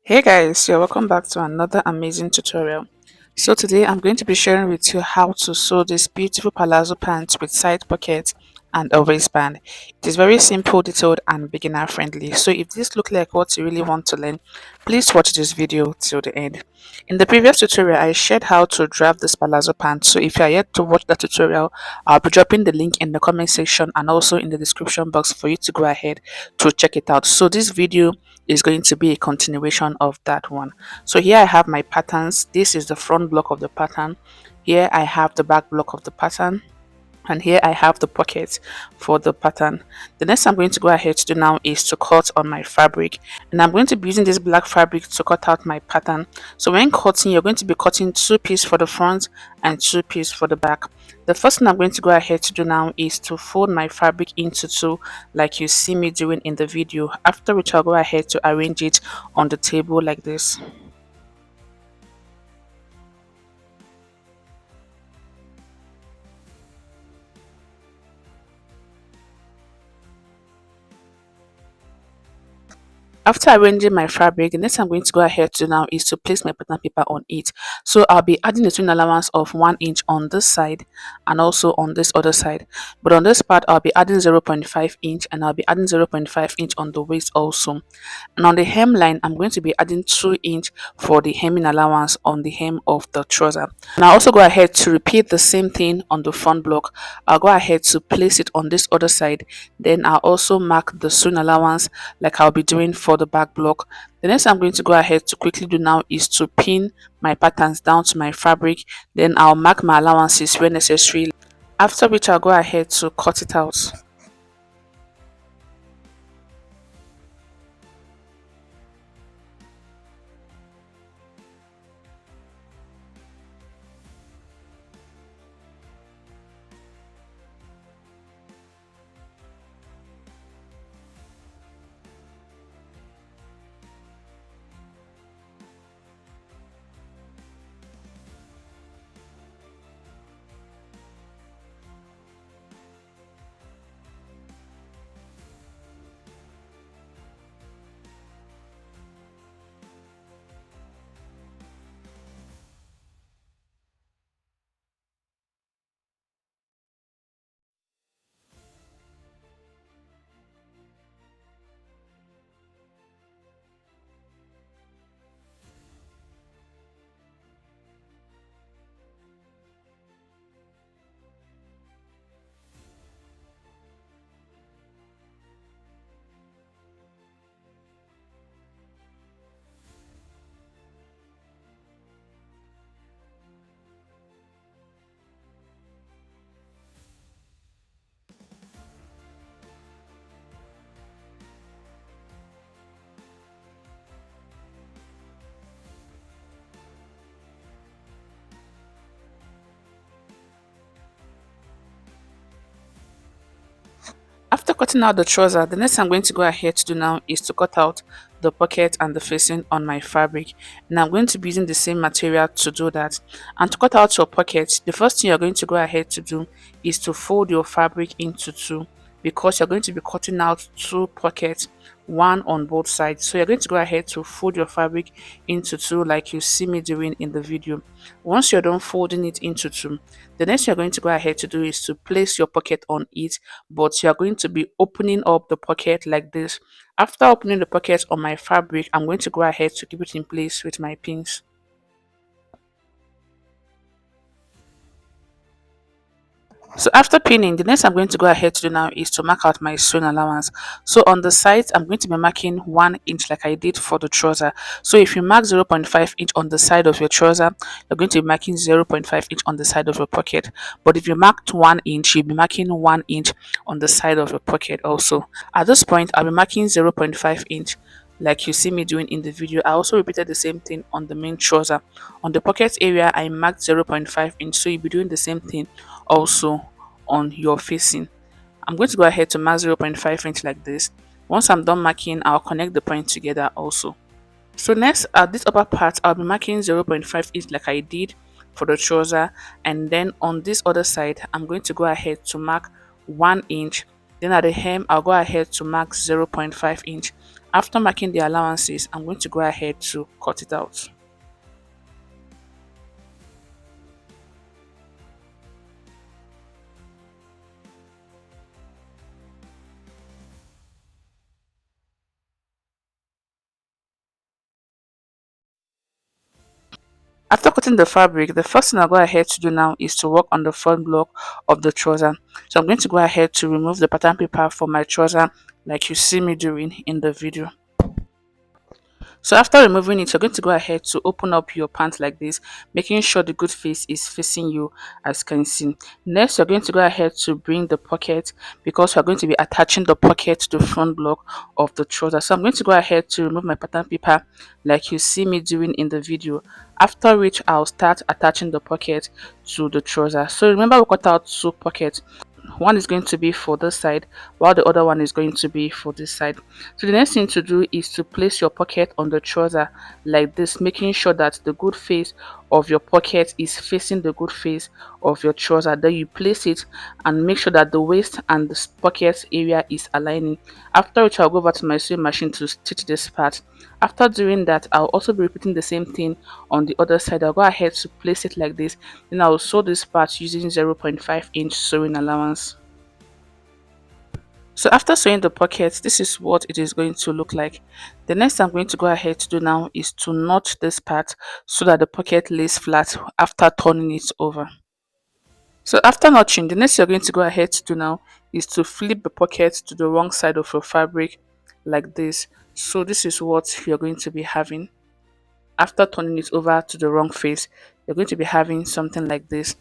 Hey guys, you're welcome back to another amazing tutorial. So today I'm going to be sharing with you how to sew this beautiful palazzo pants with side pockets and a waistband. It is very simple, detailed and beginner friendly. So if this looks like what you really want to learn, please watch this video till the end. In the previous tutorial, I shared how to draft this palazzo pants. So if you are yet to watch that tutorial, I'll be dropping the link in the comment section and also in the description box for you to go ahead to check it out. So this video is going to be a continuation of that one. So here I have my patterns. This is the front block of the pattern. Here I have the back block of the pattern, and here I have the pockets for the pattern. The next I'm going to go ahead to do now is to cut on my fabric, and I'm going to be using this black fabric to cut out my pattern. So when cutting, you're going to be cutting two pieces for the front and two pieces for the back. The first thing I'm going to go ahead to do now is to fold my fabric into two like you see me doing in the video, after which I'll go ahead to arrange it on the table like this. After arranging my fabric, the next I'm going to go ahead to now is to place my pattern paper on it. So I'll be adding a twin allowance of 1 inch on this side and also on this other side. But on this part, I'll be adding 0.5 inch and I'll be adding 0.5 inch on the waist also. And on the hemline, I'm going to be adding 2 inch for the hemming allowance on the hem of the trouser. And I'll also go ahead to repeat the same thing on the front block. I'll go ahead to place it on this other side. Then I'll also mark the sewing allowance like I'll be doing for the back block. The next I'm going to go ahead to quickly do now is to pin my patterns down to my fabric. Then I'll mark my allowances where necessary. After which I'll go ahead to cut it out. After cutting out the trouser, the next I'm going to go ahead to do now is to cut out the pocket and the facing on my fabric. And I'm going to be using the same material to do that. And to cut out your pocket, the first thing you're going to go ahead to do is to fold your fabric into two, because you're going to be cutting out two pockets, one on both sides. So you're going to go ahead to fold your fabric into two like you see me doing in the video. Once you're done folding it into two, the next you're going to go ahead to do is to place your pocket on it, but you're going to be opening up the pocket like this. After opening the pocket on my fabric, I'm going to go ahead to keep it in place with my pins. So after pinning, the next I'm going to go ahead to do now is to mark out my sewing allowance. So on the sides, I'm going to be marking 1 inch like I did for the trouser. So if you mark 0.5 inch on the side of your trouser, you're going to be marking 0.5 inch on the side of your pocket. But if you marked 1 inch, you'll be marking 1 inch on the side of your pocket also. At this point, I'll be marking 0.5 inch like you see me doing in the video. I also repeated the same thing on the main trouser. On the pocket area, I marked 0.5 inch, so you'll be doing the same thing also on your facing. I'm going to go ahead to mark 0.5 inch like this. Once I'm done marking, I'll connect the point together also. So next, at this upper part, I'll be marking 0.5 inch like I did for the trouser, and then on this other side, I'm going to go ahead to mark 1 inch. Then at the hem, I'll go ahead to mark 0.5 inch. After marking the allowances, I'm going to go ahead to cut it out. After cutting the fabric, the first thing I'll go ahead to do now is to work on the front block of the trouser. So I'm going to go ahead to remove the pattern paper from my trouser like you see me doing in the video. So after removing it, you're going to go ahead to open up your pants like this, making sure the good face is facing you as you can see. Next, you're going to go ahead to bring the pocket because we're going to be attaching the pocket to the front block of the trouser. So I'm going to go ahead to remove my pattern paper like you see me doing in the video. After which, I'll start attaching the pocket to the trouser. So remember we cut out two pockets. One is going to be for this side while the other one is going to be for this side. So the next thing to do is to place your pocket on the trouser like this, making sure that the good face of your pocket is facing the good face of your trouser. Then you place it and make sure that the waist and the pocket area is aligning. After which, I'll go over to my sewing machine to stitch this part. After doing that, I'll also be repeating the same thing on the other side. I'll go ahead to place it like this, then I'll sew this part using 0.5-inch sewing allowance. So after sewing the pocket, this is what it is going to look like. The next I'm going to go ahead to do now is to notch this part so that the pocket lays flat after turning it over. So after notching, the next you're going to go ahead to do now is to flip the pocket to the wrong side of your fabric like this. So this is what you're going to be having. After turning it over to the wrong face, you're going to be having something like this.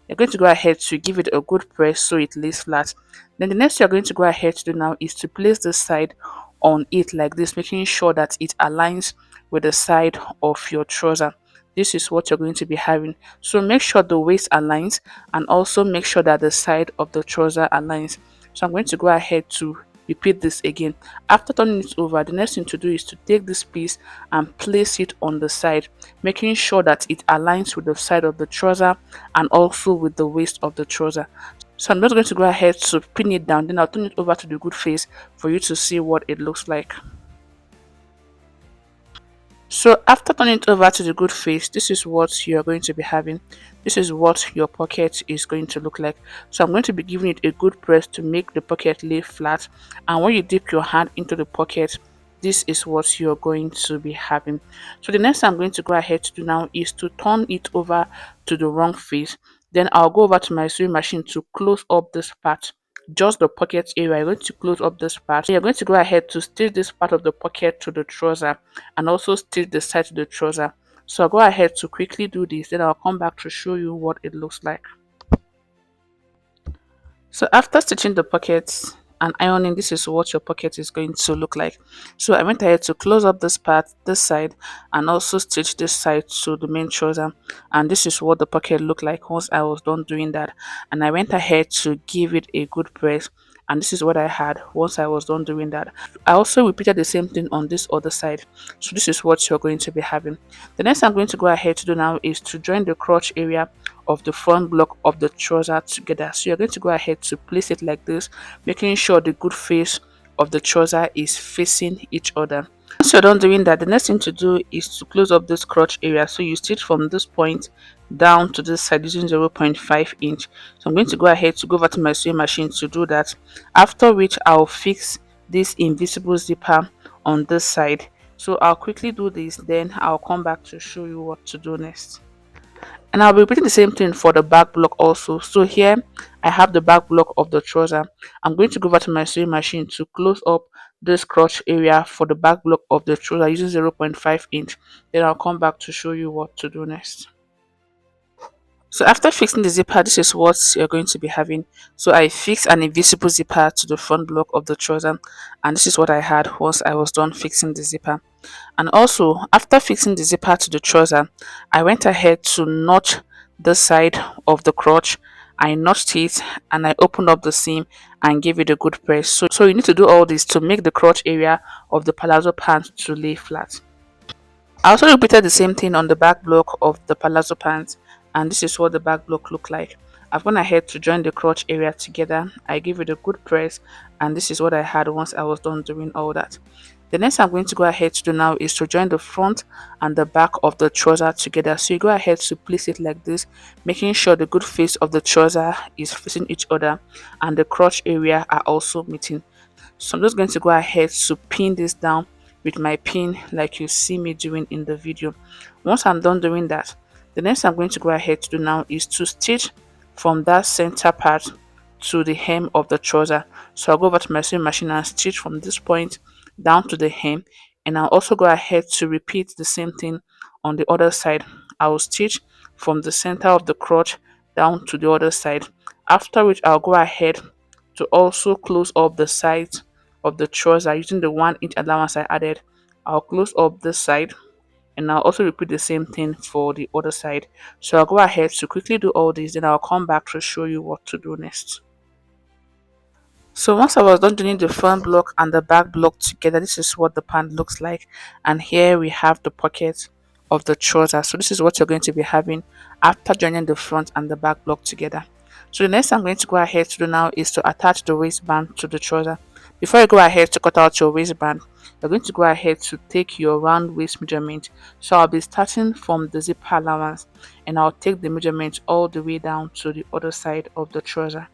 You're going to go ahead to give it a good press so it lays flat. Then the next you're going to go ahead to do now is to place the side on it like this, making sure that it aligns with the side of your trouser. This is what you're going to be having. So make sure the waist aligns and also make sure that the side of the trouser aligns. So I'm going to go ahead to repeat this again. After turning it over, the next thing to do is to take this piece and place it on the side, making sure that it aligns with the side of the trouser and also with the waist of the trouser. So I'm just going to go ahead to pin it down, then I'll turn it over to the good face for you to see what it looks like. So after turning it over to the good face, this is what you're going to be having. This is what your pocket is going to look like. So I'm going to be giving it a good press to make the pocket lay flat. And when you dip your hand into the pocket, this is what you're going to be having. So the next thing I'm going to go ahead to do now is to turn it over to the wrong face. Then I'll go over to my sewing machine to close up this part, just the pocket area. You're going to close up this part. You're going to go ahead to stitch this part of the pocket to the trouser and also stitch the side to the trouser. So I'll go ahead to quickly do this, then I'll come back to show you what it looks like. So after stitching the pockets and ironing, this is what your pocket is going to look like. So I went ahead to close up this part, this side, and also stitch this side to the main trouser. And this is what the pocket looked like once I was done doing that. And I went ahead to give it a good press. And this is what I had once I was done doing that. I also repeated the same thing on this other side. So this is what you're going to be having. The next I'm going to go ahead to do now is to join the crotch area of the front block of the trouser together. So you're going to go ahead to place it like this, making sure the good face of the trouser is facing each other. Once you're done doing that, the next thing to do is to close up this crotch area. So you stitch from this point down to this side using 0.5-inch. So I'm going to go ahead to go over to my sewing machine to do that, after which I'll fix this invisible zipper on this side. So I'll quickly do this, then I'll come back to show you what to do next. And I'll be repeating the same thing for the back block also. So here I have the back block of the trouser. I'm going to go over to my sewing machine to close up this crotch area for the back block of the trouser using 0.5-inch. Then I'll come back to show you what to do next. So after fixing the zipper, this is what you're going to be having. So I fixed an invisible zipper to the front block of the trouser, and this is what I had once I was done fixing the zipper. And also after fixing the zipper to the trouser, I went ahead to notch the side of the crotch. I notched it and I opened up the seam and gave it a good press. So you need to do all this to make the crotch area of the palazzo pant to lay flat. I also repeated the same thing on the back block of the palazzo pants, and this is what the back block looked like. I've gone ahead to join the crotch area together. I gave it a good press, and this is what I had once I was done doing all that. The next I'm going to go ahead to do now is to join the front and the back of the trouser together. So you go ahead to place it like this, making sure the good face of the trouser is facing each other and the crotch area are also meeting. So I'm just going to go ahead to pin this down with my pin like you see me doing in the video. Once I'm done doing that, the next I'm going to go ahead to do now is to stitch from that center part to the hem of the trouser. So I'll go over to my sewing machine and stitch from this point down to the hem, and I'll also go ahead to repeat the same thing on the other side. I will stitch from the center of the crotch down to the other side, after which I'll go ahead to also close up the sides of the trouser using the 1 inch allowance I added. I'll close up this side, and I'll also repeat the same thing for the other side. So I'll go ahead to quickly do all this, then I'll come back to show you what to do next. So once I was done doing the front block and the back block together, this is what the pant looks like. And here we have the pocket of the trouser. So this is what you're going to be having after joining the front and the back block together. So the next thing I'm going to go ahead to do now is to attach the waistband to the trouser. Before you go ahead to cut out your waistband, you're going to go ahead to take your round waist measurement. So I'll be starting from the zipper allowance, and I'll take the measurement all the way down to the other side of the trouser.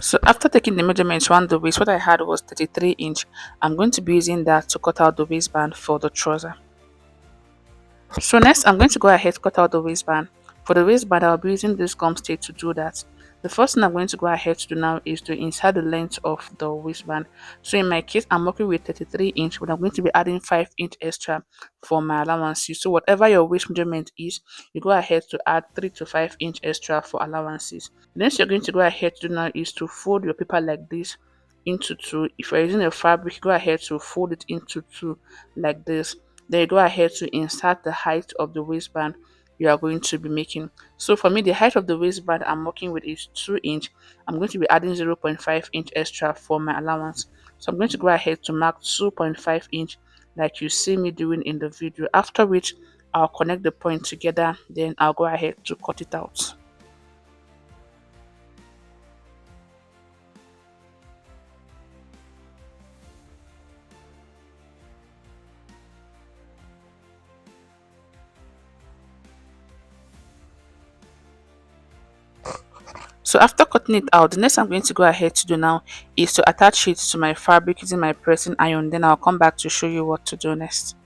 So after taking the measurements around the waist, what I had was 33 inch. I'm going to be using that to cut out the waistband for the trouser. So next I'm going to go ahead to cut out the waistband. For the waistband, I'll be using this gum stick to do that. The first thing I'm going to go ahead to do now is to insert the length of the waistband. So in my case, I'm working with 33 inch, but I'm going to be adding 5 inch extra for my allowances. So whatever your waist measurement is, you go ahead to add 3 to 5 inch extra for allowances. The next you're going to go ahead to do now is to fold your paper like this into two. If you're using a fabric, go ahead to fold it into two like this. Then you go ahead to insert the height of the waistband you are going to be making. So for me, the height of the waistband I'm working with is 2 inch. I'm going to be adding 0.5 inch extra for my allowance. So I'm going to go ahead to mark 2.5 inch like you see me doing in the video, after which I'll connect the point together, then I'll go ahead to cut it out. So after cutting it out, the next I'm going to go ahead to do now is to attach it to my fabric using my pressing iron. Then I'll come back to show you what to do next.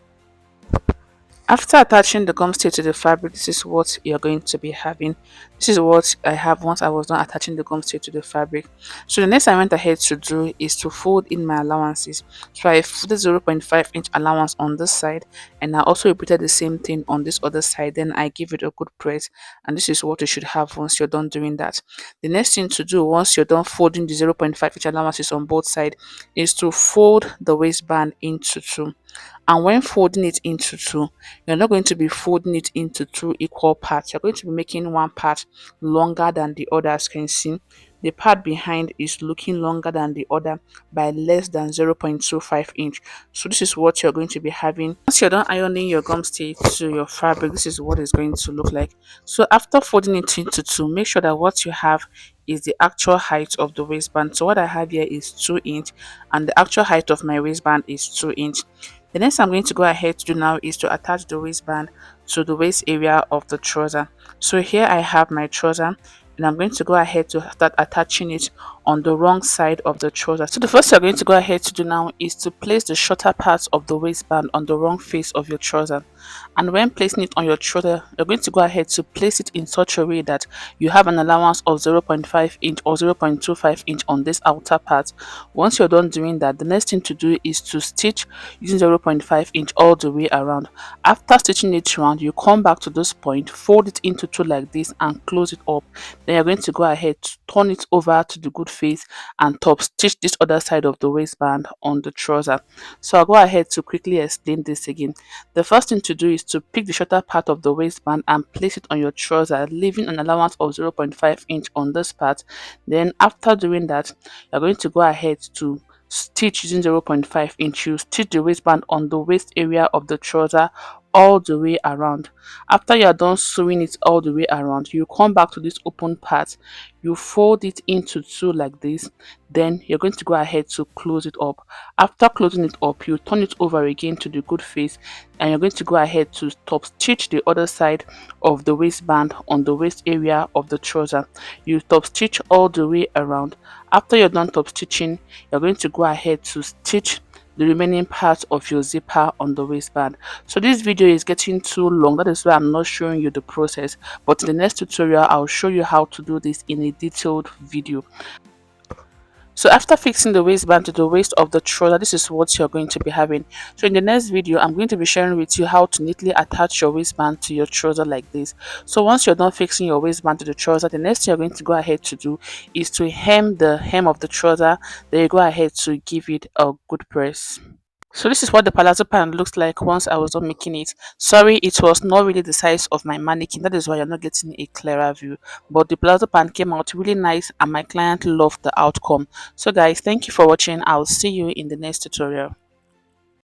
After attaching the gum stitch to the fabric, this is what you're going to be having. This is what I have once I was done attaching the gum stitch to the fabric. So the next I went ahead to do is to fold in my allowances. So I folded 0.5 inch allowance on this side, and I also repeated the same thing on this other side. Then I give it a good press, and this is what you should have once you're done doing that. The next thing to do once you're done folding the 0.5 inch allowances on both sides is to fold the waistband into two. And when folding it into two, you're not going to be folding it into two equal parts. You're going to be making one part longer than the other. As you can see, the part behind is looking longer than the other by less than 0.25 inch. So this is what you're going to be having. Once you're done ironing your gum stitch to your fabric, this is what it's going to look like. So after folding it into two, make sure that what you have is the actual height of the waistband. So what I have here is 2 inch, and the actual height of my waistband is 2 inch. The next I'm going to go ahead to do now is to attach the waistband to the waist area of the trouser. So here I have my trouser, and I'm going to go ahead to start attaching it on the wrong side of the trouser. So the first thing you're going to go ahead to do now is to place the shorter parts of the waistband on the wrong face of your trouser. And when placing it on your trouser, you're going to go ahead to place it in such a way that you have an allowance of 0.5 inch or 0.25 inch on this outer part. Once you're done doing that, the next thing to do is to stitch using 0.5 inch all the way around. After stitching it around, you come back to this point, fold it into two like this, and close it up. Then you're going to go ahead to turn it over to the good face and top stitch this other side of the waistband on the trouser. So I'll go ahead to quickly explain this again. The first thing to do is to pick the shorter part of the waistband and place it on your trouser, leaving an allowance of 0.5 inch on this part. Then after doing that, you're going to go ahead to stitch using 0.5 inch. You stitch the waistband on the waist area of the trouser all the way around. After you are done sewing it all the way around, you come back to this open part, you fold it into two like this, then you're going to go ahead to close it up. After closing it up, you turn it over again to the good face, and you're going to go ahead to top stitch the other side of the waistband on the waist area of the trouser. You top stitch all the way around. After you're done top stitching, you're going to go ahead to stitch the remaining part of your zipper on the waistband. So this video is getting too long, that is why I'm not showing you the process, but in the next tutorial I'll show you how to do this in a detailed video. So after fixing the waistband to the waist of the trouser, this is what you're going to be having. So in the next video, I'm going to be sharing with you how to neatly attach your waistband to your trouser like this. So once you're done fixing your waistband to the trouser, the next thing you're going to go ahead to do is to hem the hem of the trouser. Then you go ahead to give it a good press. So this is what the palazzo pant looks like once I was done making it. Sorry, it was not really the size of my mannequin. That is why you're not getting a clearer view. But the palazzo pant came out really nice and my client loved the outcome. So guys, thank you for watching. I'll see you in the next tutorial.